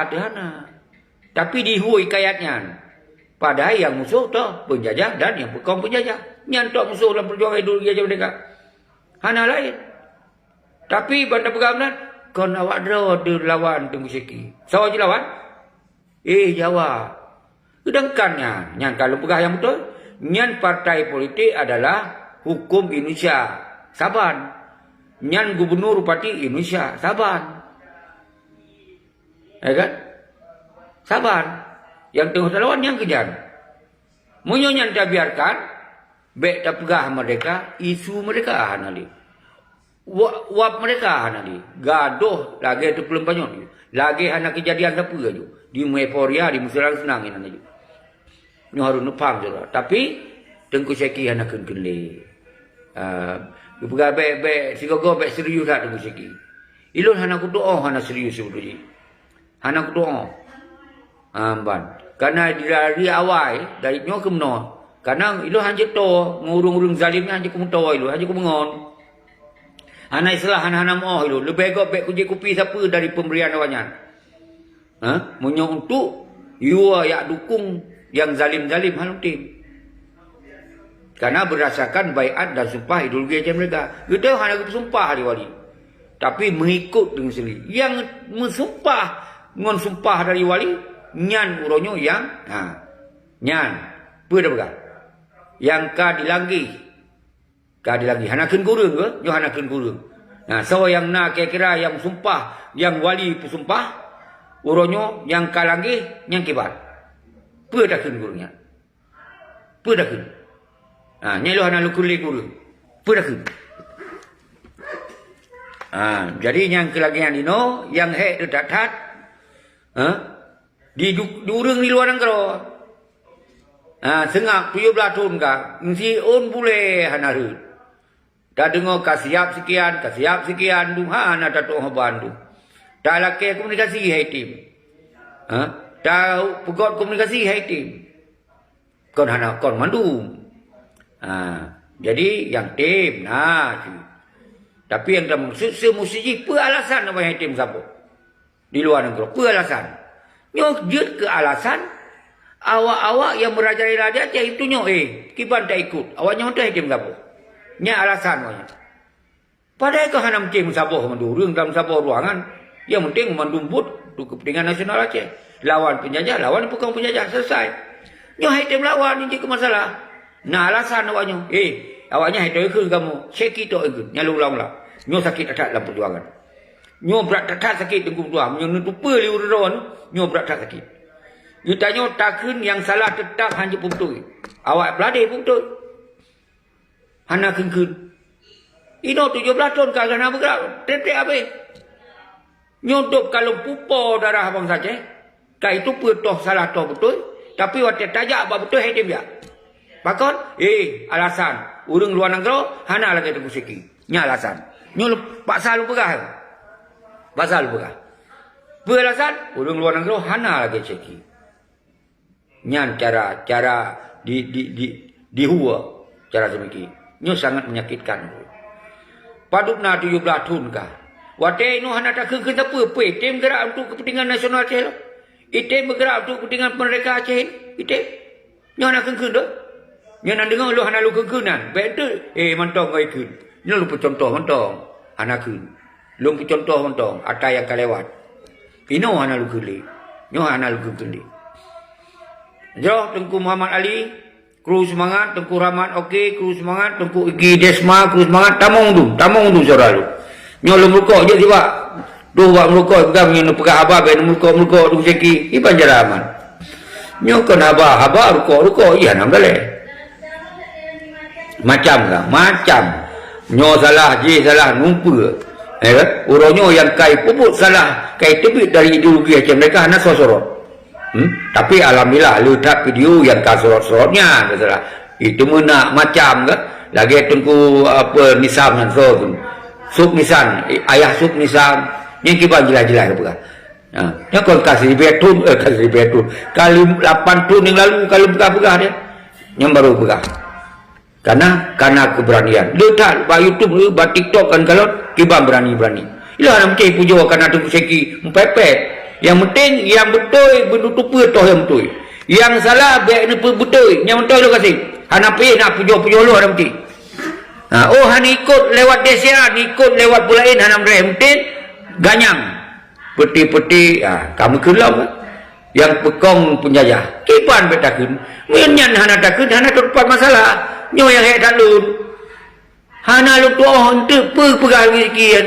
Adana. Tapi dihui kayatnya. Padahal yang musuh tu penjajah dan yang kaum penjajah. Nyantok musuh dalam perjuangan ideologi aja mereka. Hana lain. Tapi bandar pergaulan kau awak ada lawan Tengku Seki. Sawa je lawan? Jawab. Sedangkannya, nyan kalau pegah yang betul, nyan partai politik adalah hukum Indonesia. Saban. Nyan gubernur bupati Indonesia. Saban. Ya kan? Saban. Yang tengah lawan yang kejar. Munyonya dah biarkan, baik tak pegah mereka, isu mereka nanti. Wap mereka nanti. Gaduh lagi tu belum banyak. Lagi anak kejadian apa je. Di Meporia, di Musirang senang ini nanti. Ini harus nupang je lah. Tapi, Tengku Seki anak kena. Pegah baik-baik, sigogo baik serius lah Tengku Seki. Ilun anak doa anak serius sebetulnya. Anak doa. Ban. Karena dari awal, dari nyo ke meno. Karena ilu hanya to, ngurung-urung zalimnya hanya kemuto ilu, hanya kemengon. Anak islah anak-anak moh ilu, lebih baik baik kunci kopi siapa dari pemberian awalnya. Munyo untuk you yang dukung yang zalim-zalim halung tim. Karena berdasarkan baiat dan sumpah ideologi aja mereka. Kita hanya bersumpah hari wali. Tapi mengikut dengan sendiri. Yang mensumpah, ngon sumpah dari wali, nyan uronyo yang nyan pada begal yang ka dilanggi hanakeun gurung ke yo hanakeun gurung. So yang kira-kira yang sumpah yang wali pesumpah uronyo yang ka langgi yang kibat pedakeun gurungnya pedakeun nyelo hana lukuli gurung pedakeun. Jadi yang kelagian dino yang dekat di durung di luar negara. Sengak 17 tahun ka. Si on boleh hanaru. Dah dengar kasiap sekian duha ana datuk bandu. Dah laki komunikasi hai tim. Dah pegot komunikasi hai tim. Kon hana kon mandu. Jadi yang tim tapi yang maksud semusi pe alasan apa hai tim siapa? Di luar negara. Pe alasan. Nyo jut ke alasan awak-awak yang meraja-raja itu nyo kiban tak ikut. Awaknya tak ikut gapo. Nya alasan wanya. Padahal kau hanam tim saboh mandurung dalam saboh ruangan. Yang penting mendumbut untuk kepentingan nasional Aceh. Lawan penjajah, lawan bukan penjajah, selesai. Nyo hai tim lawan ini ke masalah. Nah alasan awaknya, awaknya hai tu kamu, seki tu ikut, nyalung lah. Nyo sakit atas dalam perjuangan. Nyo berat tak sakit tengku tuah. Nyo nutupa liur ron. Nyo berat tak sakit. You tanya takun yang salah tetap hanya putui. Awak peladih putui. Hana kengkun. Ino 17 tahun kagak nak bergerak. Tetek habis. Nyodop kalau pupo darah abang saja. Kau itu putoh salah toh betul. Tapi waktu tajak apa betul hidup dia. Pakon? Alasan. Urung luar negara. Hana lagi Tengku Seki. Nya alasan. Nyo paksa lu pegah. Pasal bukan. Beralasan urang luar negara hana lagi Seki. Nyan cara dihua cara semiki. Nyo sangat menyakitkan. Padupna 17 tahun kah. Wate ino hana tak ke apa tim gerak untuk kepentingan nasional Aceh. Item bergerak untuk kepentingan mereka Aceh. Item. Nyo hana kengkun dah. Nyo nak dengar lu hana lu kengkunan. Betul. Mantong kau ikut. Nyo lu contoh mantong. Hana kun. Lung contoh mentong ada yang kelewat. Ino hana lu kuli. Nyo hana lu kuli. Jo Tengku Muhammad Ali, kru semangat, Tengku Rahmat okey, kru semangat, Tengku Igi Desma, kru semangat, tamong tu saudara lu. Nyo lu merukok je tiba. Duh buat merukok pegang yang pegang abah ben merukok tu Seki. Iban jaraman. Nyo kan abah rukok iya nam dale. Macam. Nyo salah numpa. Uronyo yang kai pupuk salah kai tebit dari ideologi Aceh mereka hanya sorot. Tapi alhamdulillah lihat video yang sorot-sorotnya salah. Itu menak macam ke lagi Tengku apa Nisam dan Sub Nisan ayah Sub Nisan yang kiban jelas-jelas apa. Ya kon kasih betun kali 8 tahun yang lalu kalau pegah dia yang baru pegah. Karena keberanian. Lihat ba YouTube, ba TikTok kan kalau kiban berani. Ilah nak cai pujo karena Tengku Seki mepepet. Yang penting yang betul benutup toh yang betul. Yang salah baik ni betul. Yang betul lu kasih. Hana pergi nak pujo-pujo lu ada mesti. Oh hana ikut lewat desa, ikut lewat pulain hana mesti ganyang. Peti-peti kamu kelam yang pekong penjajah. Kipan betakun. Menyan hana takun, hana tempat masalah. Nyo yang hek talun. Hana lu tu untuk pegang sekian.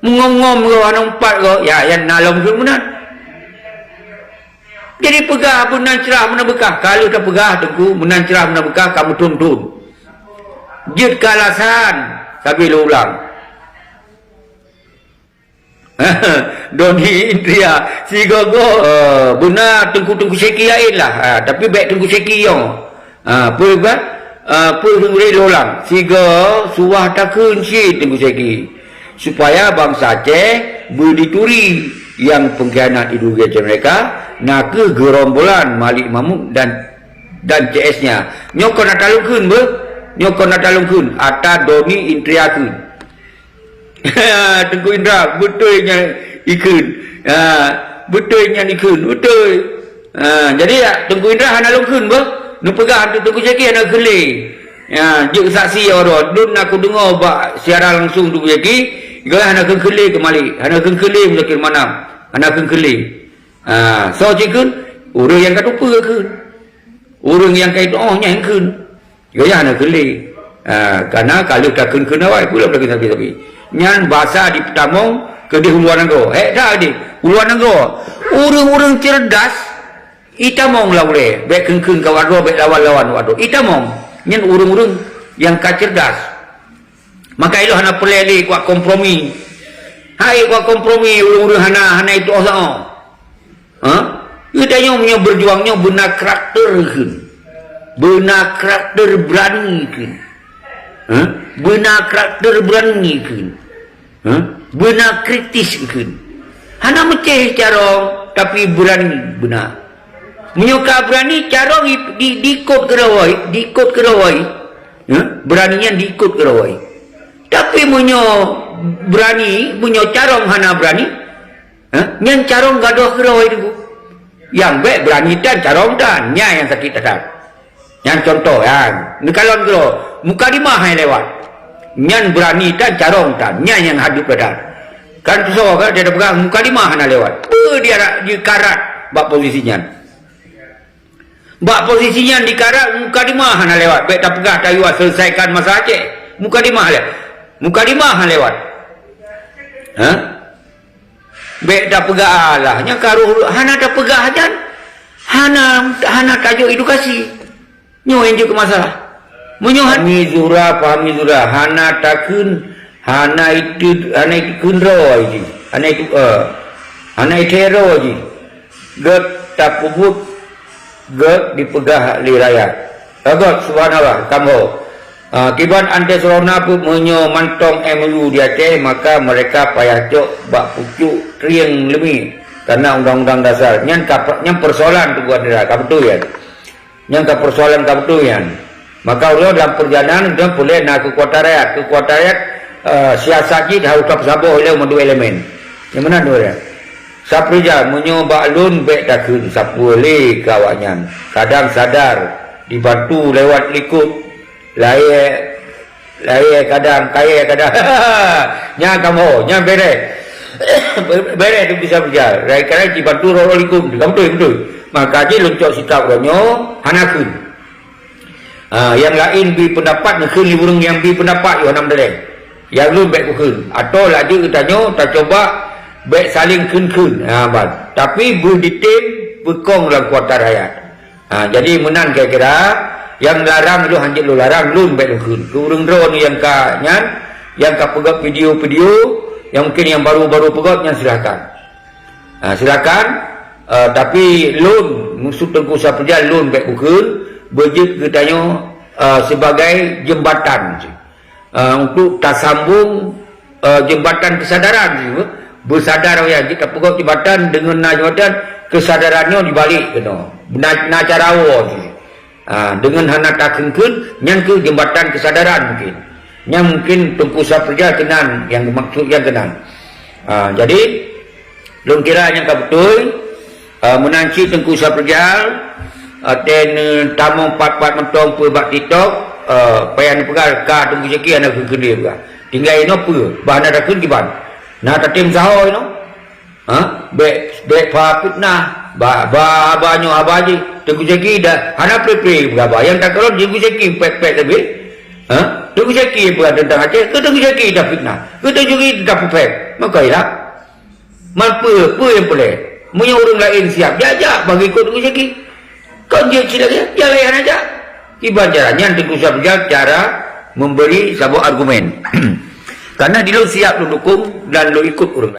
Mengom-ngom ke hana empat ke. Ya yang nalong tu benar. Jadi pegah menan cerah menan bekah. Kalau tak pegah tengku menan cerah menan bekah kamu tuntun. Jut kalasan sambil ulang. Doni Indria si gogo benar tengku-tengku seki lain lah. Tapi baik tengku seki yang. Apa kan? Perhuri ulang. Siga suah takun si tengku seki. Supaya bangsa Aceh berdituri yang pengkhianat ideologi Aceh mereka nak ke gerombolan Malik Mahmud dan CS-nya. Nyokon nak talungkeun be? Nyokon nak talungkeun ata Doni Indria keun. Tengku Indra betulnya ikun. Betulnya ikun, betul. Jadi Tengku Indra hana lungkeun be? Nu pegah Tengku Seki hana gele. Juk saksi orang dun aku dengar bak siaran langsung Tengku Seki, gaya hana kengkele kembali. Hana kengkele melakir manam. Hana kengkele. So cikun orang yang kata apa keun. Orang yang kait nya keun. Gaya hana gele. Karena kalau tak keun awak pula dah tapi. Nyan bahasa di Petamong ke di Huluan Negara. Dah di Huluan Negara. Orang-orang cerdas itamong lah boleh. Baik keun ke wado, baik lawan-lawan wado. Itamong. Nyan orang-orang yang cerdas. Maka itu hana pelele kuat kompromi. Hai kuat kompromi orang-orang hana itu asal. Itanya punya berjuangnya benar karakter keun. Benar karakter berani keun. Benar karakter berani keun. Benar kritis keun. Hana meceh carong tapi berani benar. Menyuka berani carong diikut ke rawai. Beraninya diikut ke rawai. Tapi menyo berani, menyo carong hana berani. Nyan carong gadoh ke rawai tu. Yang baik berani dan carong dan nya yang sakit tetap. Yang contoh nekalon ke muka di mah lewat. Nyan berani dan carong dan nya yang hadap pedal. Kan tu so kan dia ada pegang muka di mah hana lewat. Dia di karat bak posisinya. Bak posisinya di karat muka di mah hana lewat. Baik tak pegah tayu selesaikan masa Aceh. Muka di mah lewat. Muka di mah hana lewat. Baik tak pegah lah. Nya karuh hana tak pegah dan hana tajuk edukasi. Nyo yang juga masalah. Menyohani zura pahami zura hana takun hana itu kunro aja. Hana itu hero aja. Get tak puput get dipegah li rakyat. Agot subhanallah kamu. Kiban ante serona pun menyo mantong MU di Aceh maka mereka payah cok bak pucuk trieng lebih karena undang-undang dasar. Nyang persoalan tu buat dia kabetul ya. Nyang persoalan kabetul ya. Maka Allah dalam perjalanan dia boleh nak kekuatan rakyat siasat ji harus tersabar oleh dua elemen. Yang mana dua ya? Saprija menyoba lun baik takun sapule kawannya. Kadang sadar dibantu lewat likut. Lai kadang kaya kadang. Nya kamu, nya bere. Bere tu bisa berjalan. Rai kadang dibantu roro likut. Betul. Maka ji luncok sikap ronyo hanakun. Yang lain bi pendapat nekun burung yang bi pendapat yo nam dere. Yang lu baik kun. Atau lagi utanyo tak coba baik saling kun. Tapi bu ditim bekong dalam kuota rakyat. Jadi menang kira-kira yang larang lu hanjit lu larang lu baik kun. Kurung drone yang ka nyan yang ka pegat video-video yang mungkin yang baru-baru pegat yang silakan. Silakan tapi loan musuh Tengku Saprija loan baik kun berjut katanya sebagai jembatan untuk tersambung jembatan kesadaran bersadar ya kita pegang jembatan dengan jembatan kesadarannya dibalik kena na cara dengan hana takengkeun yang ke jembatan kesadaran mungkin Tengku Saprija kenan yang maksud yang kenan. Jadi Long kira yang betul menanci Tengku Saprejal dan tamu 4 mentong pu bak TikTok payan pegal ka Tengku Zaki anak gede juga tinggal ino pu bahan ada kun kiban na tatim saho ino be fa fitnah ba banyo abaji Tengku Zaki dah hana pre berapa yang tak kalau Tengku Zaki pek lebih Tengku Zaki buat tentang Aceh ke Tengku Zaki dah fitnah ke Tengku Zaki dah pek makailah mampu yang boleh punya orang lain siap jajak bagi ikut Tengku Zaki kau dia silakan jalanan aja ibarat caranya Tengku Saprejal cara memberi sebuah argumen karena dia siap lu dukung dan lu ikut orang